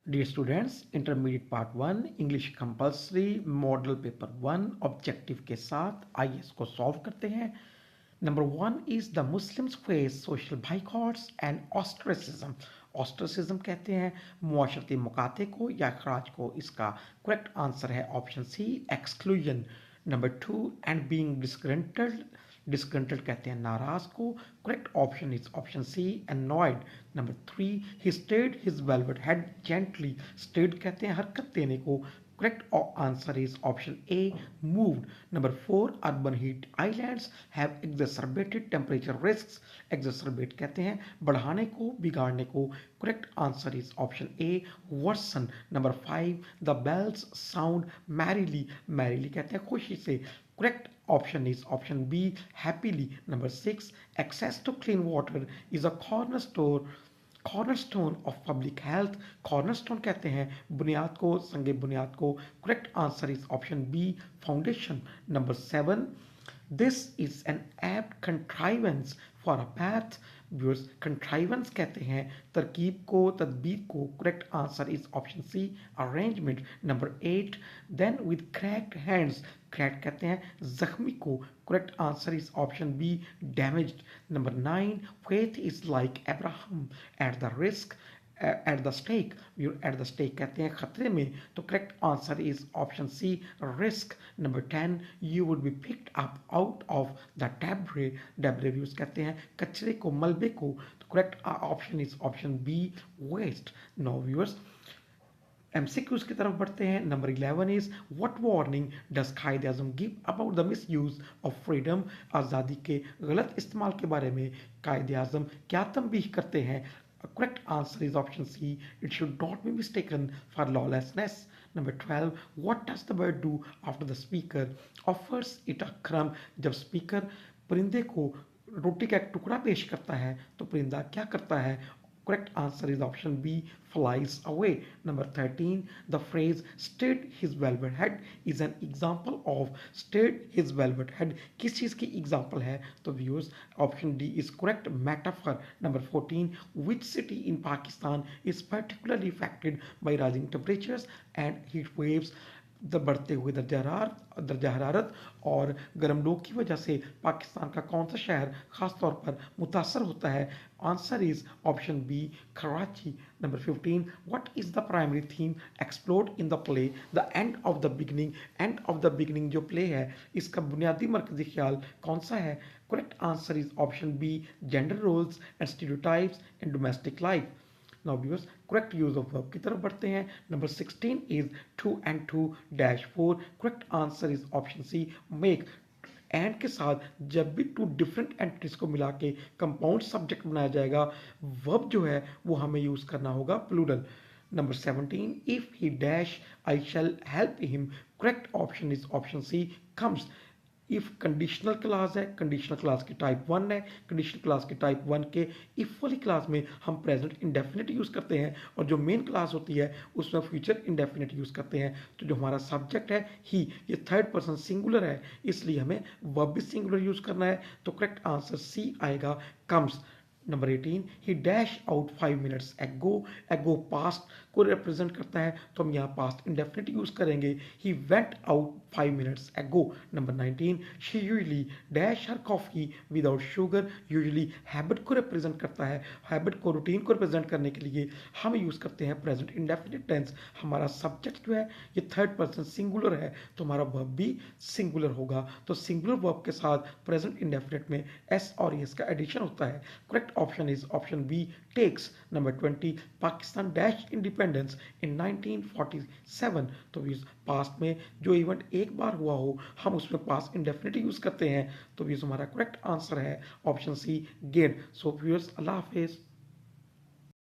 Dear students, intermediate part 1 English compulsory model paper 1 objective के साथ आइए इसको सॉल्व करते हैं। Number 1 is the Muslims face social boycotts and ostracism. Ostracism कहते हैं मुआशरती मुकाते को या अखराज को। इसका करेक्ट आंसर है option C exclusion. Number 2 and being disgruntled. Disgruntled कहते हैं नाराज को। Correct option is option C annoyed. Number 3 he stirred his velvet head gently. stirred कहते हैं हरकत देने को। Correct answer is option A moved. Number 4 urban heat islands have exacerbated temperature risks. Exacerbate कहते हैं बढ़ाने को बिगाड़ने को। Correct answer is option A worsen. Number 5 the bells sound merrily. Merrily कहते हैं खुशी से। Correct option is option B happily. Number 6 access to clean water is a cornerstone of public health. Cornerstone कहते हैं बुनियाद को, संगे बुनियाद को। Correct answer is option B foundation. Number 7 this is an apt contrivance for a path. Viewers contrivance कहते हैं तरकीब को, तदबीर को। Correct answer is option C arrangement. Number 8 then with cracked hands. Crack कहते हैं जख्मी को। Correct answer is option B damaged. Number 9 faith is like Abraham at the risk at the stake. At the stake कहते हैं खतरे में, तो correct answer is option C risk. Number 10 you would be picked up out of the debris. Debris views कहते हैं कचरे को, मलबे को, तो correct option is option B waste. Now viewers MCQs की तरफ बढ़ते हैं। Number 11 is what warning does Quaid Azam give about the misuse of freedom. आज़ादी के गलत इस्तेमाल के बारे में कायद आजम क्या तंबीह करते हैं। Correct answer is option C. It should not be mistaken for lawlessness. Number 12. What does the bird do after the speaker offers it a crumb? जब speaker परिंदे को रोटी का एक टुकड़ा पेश करता है तो परिंदा क्या करता है। Correct answer is option B flies away. Number 13 the phrase stirred his velvet head is an example of stirred his velvet head किस चीज़ की example है, तो viewers option D is correct metaphor. Number 14 which city in Pakistan is particularly affected by rising temperatures and heat waves। बढ़ते हुए दर्जा हरारत और गर्म लू की वजह से पाकिस्तान का कौन सा शहर खास तौर पर मुतासर होता है। Answer is option B Karachi. Number 15 what is the primary theme explored in the play the end of the beginning. End of the beginning जो प्ले है इसका बुनियादी मरकजी ख्याल कौन सा है। Correct answer is option B gender roles and stereotypes in domestic life. Now viewers correct use of verb की तरफ बढ़ते हैं। Number 16 is 2 and 2 dash 4। Correct answer is option C make। And के साथ जब भी टू डिफरेंट एंटिटीज को मिला के कंपाउंड सब्जेक्ट बनाया जाएगा, वर्ब जो है वो हमें यूज करना होगा plural. Number 17 if he dash I shall help him. Correct option is option C comes. If conditional clause है, कंडीशनल क्लास की टाइप 1 है, कंडीशनल क्लास की टाइप 1 के इफ वाली क्लास में हम प्रेजेंट इंडेफिनिट यूज करते हैं और जो मेन क्लास होती है उसमें फ्यूचर इंडेफिनिट यूज करते हैं। तो जो हमारा सब्जेक्ट है ही, ये थर्ड पर्सन सिंगुलर है, इसलिए हमें वर्ब भी सिंगुलर यूज करना है। तो करेक्ट आंसर सी आएगा कम्स। नंबर 18 ही डैश आउट 5 मिनट्स एगो। एगो पास्ट को रिप्रेजेंट करता है तो हम यहाँ पास्ट इंडेफिनिट यूज करेंगे। ही वेंट आउट 5 मिनट्स एगो। Number 19 she usually dash her coffee without sugar. Usually habit को रिप्रेजेंट करता है, हैबिट को, रूटीन को रिप्रेजेंट करने के लिए हम यूज करते हैं प्रेजेंट इंडेफिनिट टेंस। हमारा सब्जेक्ट जो है ये थर्ड पर्सन सिंगुलर है तो हमारा वर्ब भी सिंगुलर होगा। तो सिंगुलर वर्ब के साथ प्रेजेंट इंडेफिनिट में एस और एस का एडिशन होता है। Correct option is option B takes. Number 20 Pakistan dashed independence in 1947। तो इस पास्ट में जो इवेंट एक बार हुआ हो हम उसमें पास्ट इंडेफिनिट यूज करते हैं। तो ये हमारा करेक्ट आंसर है option C gate. So viewers अल्लाह हाफिज।